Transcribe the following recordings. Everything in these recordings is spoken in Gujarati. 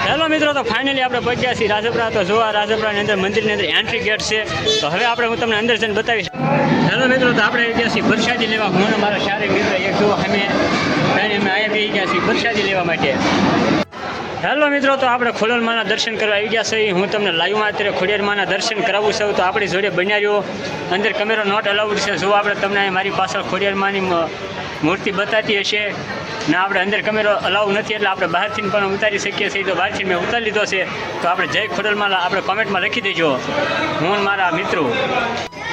હેલો મિત્રો, તો ફાઇનલી આપણે પહોંચ્યા છીએ રાજપરા. તો જો આ રાજપરાની અંદર મંદિરની અંદર એન્ટ્રી ગેટ છે. તો હવે આપણે હું તમને અંદર જઈને બતાવીશ. હેલો મિત્રો, તો આપણે ગયા છીએ પ્રસાદી લેવા. હું અને મારા શારીરિક મિત્ર એક જો અમે અહીંયા બી ગયા છીએ પ્રસાદી લેવા માટે. હેલો મિત્રો, તો આપણે ખોડલમાના દર્શન કરવા આવી ગયા છીએ. હું તમને લાઈવમાં અત્યારે ખોડિયારમાંના દર્શન કરાવું છું. તો આપણી જોડે બન્યા રહ્યો. અંદર કેમેરો નોટ અલાઉડ છે. જો આપણે તમને મારી પાછળ ખોડિયારમાંની મૂર્તિ બતાતી હશે ના, આપણે અંદર કેમેરો અલાઉ નથી એટલે આપણે બહારથી પણ ઉતારી શકીએ છીએ. તો બહારથી મેં ઉતારી લીધો છે. તો આપણે જય ખોડલમાં આપણે કોમેન્ટમાં લખી દેજો, હું મારા મિત્રો.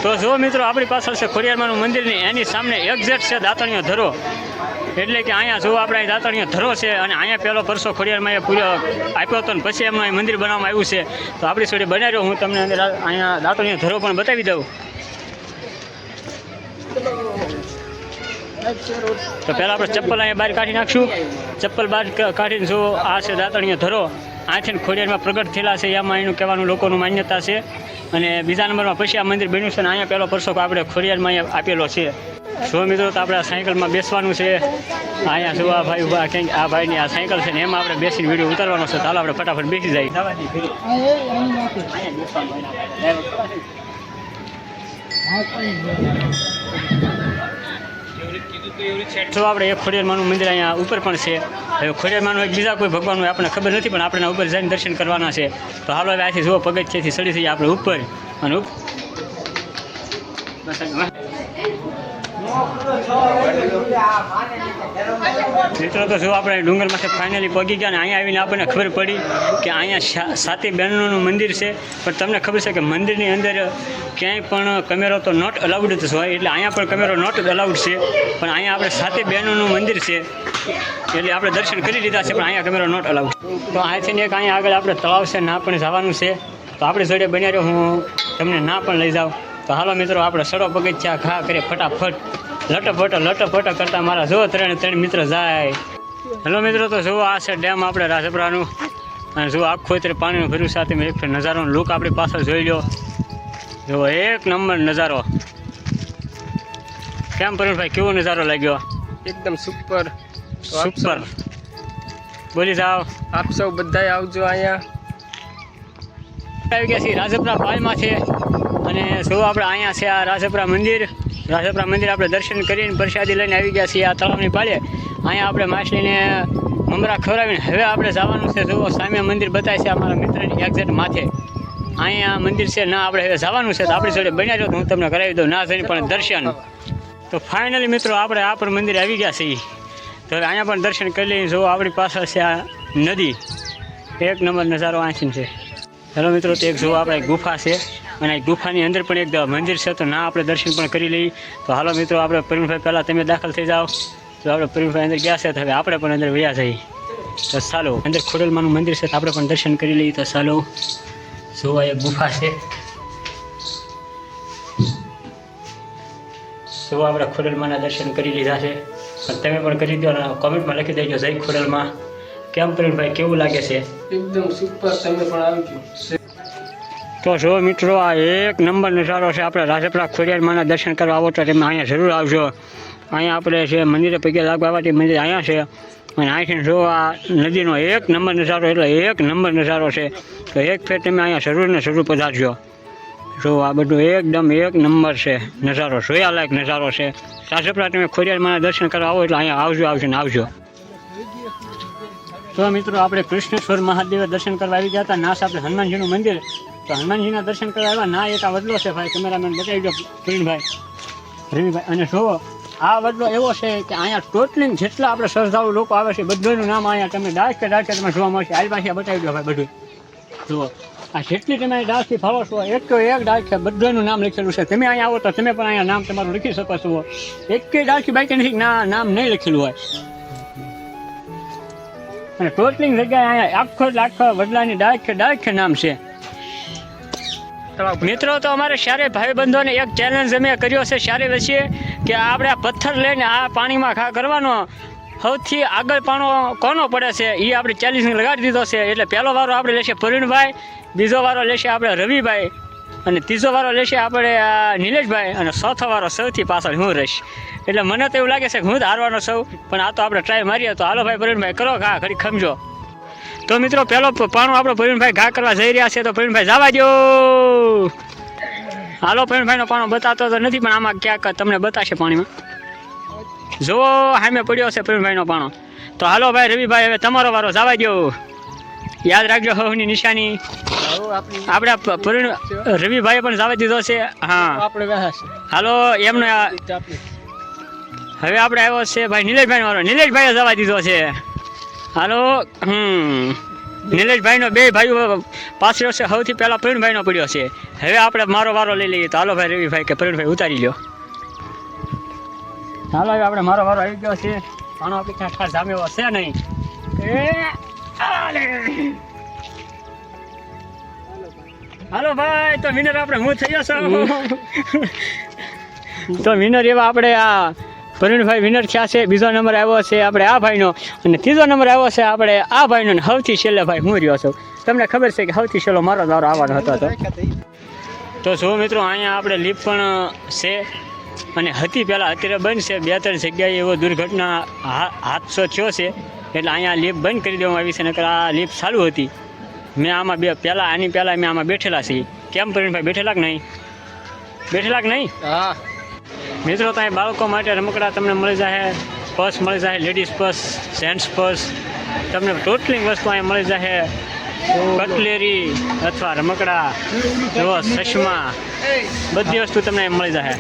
તો જો મિત્રો, આપણી પાછળ છે ખોડિયારમાંનું મંદિર ને એની સામે એક્ઝેક્ટ છે દાતણીઓ ધરો. એટલે કે અહીંયા જો આપણે દાતણીઓ ધરો છે અને અહીંયા પહેલો પરસો ખોડિયારમાં પૂરો આપ્યો હતો ને પછી એમનું અહીં મંદિર બનાવવામાં આવ્યું છે. તો આપણી જોડે બનાવ્યો. હું તમને અંદર અહીંયા દાતણીઓ ધરો પણ બતાવી દઉં. તો પહેલાં આપણે ચપ્પલ અહીંયા બહાર કાઢી નાખશું. ચપ્પલ બહાર કાઢીને જો આ છે દાતણીઓ ધરો. આથી ખોડિયારમાં પ્રગટ થયેલા છે એમાં એનું કહેવાનું લોકોનું માન્યતા છે. અને બીજા નંબરમાં પછી આ મંદિર બન્યું છે અને અહીંયા પહેલો પરસો આપણે ખોડિયારમાં અહીંયા આપેલો છે. જો મિત્રો, તો આપણે આ સાયકલમાં બેસવાનું છે. અહીંયા જો આ ભાઈ ઉભા ક્યાંક આ ભાઈની આ સાયકલ છે ને એમાં આપણે બેસીને વિડીયો ઉતારવાનો છે. ચાલો આપણે ફટાફટ બેસી જાય. તો આપણે એક ખોડિયારમાંનું મંદિર અહીંયા ઉપર પણ છે. હવે ખોડિયારમાંનું એક બીજા કોઈ ભગવાનનું આપણને ખબર નથી, પણ આપણે ઉપર જઈને દર્શન કરવાના છે. તો હાલો હવે આથી જુઓ પગથિયેથી ચડી જઈએ આપણે ઉપર. અને મિત્રો, તો જો આપણે ડુંગરમાંથી ફાઇનલી પગી ગયા ને અહીંયા આવીને આપણને ખબર પડી કે અહીંયા સાતી બહેનોનું મંદિર છે. પણ તમને ખબર છે કે મંદિરની અંદર ક્યાંય પણ કેમેરો તો નોટ અલાઉડ જ હોય, એટલે અહીંયા પણ કેમેરો નોટ અલાઉડ છે. પણ અહીંયા આપણે સાતી બહેનોનું મંદિર છે એટલે આપણે દર્શન કરી લીધા છે, પણ અહીંયા કેમેરો નોટ અલાઉડ. તો અહીંથી એક અહીંયા આગળ આપણે તળાવ છે, ના પણ જવાનું છે. તો આપણે જોડે બન્યા રહ્યો, હું તમને ના પણ લઈ જાઉં. તો હાલો મિત્રો, આપણે સડો પગથિયા ઘા કરીએ ફટાફટ. લટપટ કરતા મારા જો ત્રણ મિત્ર જાય. હેલો મિત્રો, તો જુઓ આ છે ડેમ આપણે રાજપરાનું. અને જુઓ આખું અત્યારે પાણીનું ભર્યું સાથે મેં એક નજારોનો લુક આપણી પાછળ જોઈ લો. જુઓ એક નંબર નજારો. કેમ પરેશભાઈ, કેવો નજારો લાગ્યો? એકદમ સુપર. બોલી જાઓ. આપ સૌ બધાય આવજો. અહીંયા આવી ગયા છીએ રાજપરા પાલમાં છે. અને જો આપણે અહીંયા છે આ રાજપરા મંદિર આપણે દર્શન કરીને પ્રસાદી લઈને આવી ગયા છીએ આ તળાવની પાળે. અહીંયા આપણે માછલીને મમરા ખવડાવીને હવે આપણે જવાનું છે. જુઓ સામે મંદિર બતાવે છે અમારા મિત્રની એક્ઝેક્ટ માથે. અહીંયા મંદિર છે ના, આપણે હવે જવાનું છે. તો આપણી જોડે બન્યા છો તો હું તમને કરાવી દઉં, ના જઈને પણ દર્શન. તો ફાઇનલી મિત્રો, આપણે આ પણ મંદિર આવી ગયા છીએ. તો હવે અહીંયા પણ દર્શન કરી લઈને જુઓ આપણી પાછળ છે આ નદી. એક નંબર નજારો આંચીન છે. હેલો મિત્રો, તો એક જુઓ આપણે ગુફા છે અને ગુફાની અંદર પણ એક મંદિર છે. તો ના આપણે દર્શન પણ કરી લઈએ. તો હાલો મિત્રો, આપણે પ્રવીણભાઈ પહેલાં તમે દાખલ થઈ જાઓ. તો આપણે પ્રવીણભાઈ અંદર ગયા છે, તો હવે આપણે પણ અંદર વયા જઈએ. તો ચાલો, અંદર ખોડલમાંનું મંદિર છે તો આપણે પણ દર્શન કરી લઈએ. તો ચાલો, જોવા એક ગુફા છે. જો આપણે ખોડલમાંના દર્શન કરી લીધા છે. પણ તમે પણ કરી દો અને કોમેન્ટમાં લખી દેજો જય ખોડલમાં. કેમ પ્રવીણભાઈ, કેવું લાગે છે? એકદમ સુપર. તમે પણ આવી ગયો. તો જો મિત્રો, આ એક નંબર નજારો છે. આપણે રાજપરા ખોડિયારમાંના દર્શન કરવા આવો તો તમે અહીંયા જરૂર આવજો. અહીંયા આપણે છે મંદિરે પગે લાગવાથી મંદિર અહીંયા છે. અને અહીંથી જો આ નદીનો એક નંબર નજારો, એટલે એક નંબર નજારો છે. તો એક ફેર તમે અહીંયા જરૂર પધારજો. જો આ બધું એકદમ એક નંબર છે નજારો, જોયાલાયક નજારો છે. રાજપરા તમે ખોડિયારમાંના દર્શન કરવા આવો એટલે અહીંયા આવજો. તો મિત્રો, આપણે કૃષ્ણેશ્વર મહાદેવ દર્શન કરવા આવી ગયા હતા. નાશ આપણે હનુમાનજીનું મંદિર. તો હનુમાનજીના દર્શન કરવા આવ્યા. ના એક આ વડલો છે ભાઈ, કેમેરામેન બતાવી દો રવિભાઈ. અને જુઓ આ વડલો એવો છે કે અહીંયા ટોટલી જેટલા આપણે શ્રદ્ધાળુ લોકો આવે છે બધાનું નામ અહીંયા તમે ડાયરેક્ટ તમે જોવા મળશે. આ પાછી બતાવી દો ભાઈ બધું. જુઓ આ જેટલી તમે ડાયરેક્ટથી ફાળો છો એક ડાયરેક્ટ બધાનું નામ લખેલું છે. તમે અહીંયા આવો તો તમે પણ અહીંયા નામ તમારું લખી શકો છો. એક ડાયરેક્ટ બાકી નથી નામ નહીં લખેલું હોય. અને ટોટલી જગ્યાએ અહીંયા આખો વડલાની ડાયરેક્ટ નામ છે. મિત્રો, તો અમારે સારે ભાઈ બંધોને એક ચેલેન્જ અમે કર્યો છે સારે વચ્ચે કે આપણે આ પથ્થર લઈને આ પાણીમાં ઘા કરવાનો. સૌથી આગળ પાણો કોનો પડે છે એ આપણે ચેલેન્જ લગાડી દીધો છે. એટલે પહેલો વારો આપણે લેશે પ્રવીણભાઈ, બીજો વારો લેશે આપણે રવિભાઈ, અને ત્રીજો વારો લેશે આપણે નિલેશભાઈ, અને ચોથો વારો સૌથી પાછળ હું રહીશ. એટલે મને તો એવું લાગે છે કે હું જ હારવાનો છું, પણ આ તો આપણે ટ્રાય મારીએ. તો હાલો ભાઈ પ્રવીણભાઈ, કરો ઘા ઘડી ખમજો. તો મિત્રો પહેલો પાણો આપણો પ્રવીણભાઈ ઘા કરવા જઈ રહ્યા છે, તો પ્રવીણભાઈ જવા દો. હાલો, પ્રવીણભાઈનો પાણો બતાતો તો નથી, પણ આમાં ક્યાંક તમને બતાશે પાણીમાં. જુઓ સામે પડ્યો છે પ્રવીણભાઈનો પાણો. તો હાલો ભાઈ રવિભાઈ, હવે તમારો વારો, જવા દો. યાદ રાખજો હવની નિશાની. આપણે રવિભાઈએ પણ જવા દીધો છે. હા હાલો એમનો. હવે આપણે આવ્યો છે ભાઈ નિલેશભાઈ વાળો. નિલેશભાઈએ જવા દીધો છે. હાલો. નિલેશભાઈનો બે ભાઈઓ પાછળ છે. સૌથી પહેલા પ્રવીણભાઈનો પડ્યો છે. હવે આપણે મારો વારો લઈ લઈએ. તો હાલો ભાઈ રવિભાઈ કે પ્રવીણભાઈ ઉતારી લ્યો. હાલો હવે આપણે મારો વારો આવી ગયો છે. આનો આપણે ક્યાં ખાસ જામે એવો છે નહીં. હાલો ભાઈ, તો વિનર આપણે હું થઈ ગયો છું. તો વિનર એવા આપણે આ પ્રવીણભાઈ વિનર થયા છે. બીજો નંબર આવ્યો છે આપણે આ ભાઈનો, અને ત્રીજો નંબર આવ્યો છે આપણે આ ભાઈનો, અને સૌથી છેલ્લે ભાઈ હું રહ્યો છું. તમને ખબર છે કે સૌથી છેલ્લો મારો વારો આવવાનો હતો. તો જો મિત્રો અહીંયા આપણે લીપ પણ છે, અને હતી પહેલાં, અત્યારે બંધ છે. 2-3 જગ્યાએ એવો દુર્ઘટના હાદસો થયો છે, એટલે અહીંયા લીપ બંધ કરી દેવામાં આવી છે. નકર આ લીપ ચાલુ હતી. મેં આમાં આની પહેલાં મેં આમાં બેઠેલા છીએ. કેમ પ્રવીણભાઈ, બેઠેલા કે નહીં? બેઠેલા કે નહીં? હા મિત્રો, ત્યાં બાળકો માટે રમકડા તમને મળી જાય. પર્સ મળી જાય, લેડીઝ પર્સ, જેન્ટ્સ પર્સ, તમને ટોટલી વસ્તુ અહીંયા મળી જાય. કટલેરી અથવા રમકડા, જો ચશ્મા, બધી વસ્તુ તમને મળી જાય.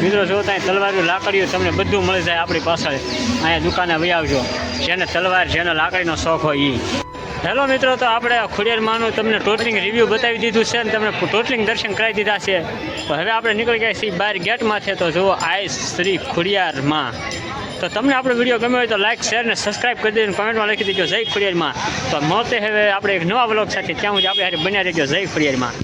મિત્રો જો ત્યાં તલવારીઓ, લાકડીઓ તમને બધું મળી જાય આપણી પાછળ. અહીંયા દુકાને વહી આવજો, જેને તલવાર, જેને લાકડીનો શોખ હોય એ. હેલો મિત્રો, તો આપણે ખોડિયારમાંનું તમને ટોટલિંગ રિવ્યૂ બતાવી દીધું છે, અને તમને ટોટલિંગ દર્શન કરાવી દીધા છે. તો હવે આપણે નીકળી ગયા છીએ બહાર ગેટમાંથી. તો જુઓ આય શ્રી ખોડિયારમાં. તો તમને આપણો વિડીયો ગમ્યો હોય તો લાઇક, શેર અને સબસ્ક્રાઈબ કરી દેજો. કમેન્ટમાં લખી દેજો જય ખોડિયારમાં. તો મળતે હવે આપણે એક નવા વ્લોગ સાથે, ત્યાં સુધી આપણે બન્યા રહેજો. જય ખોડિયારમાં.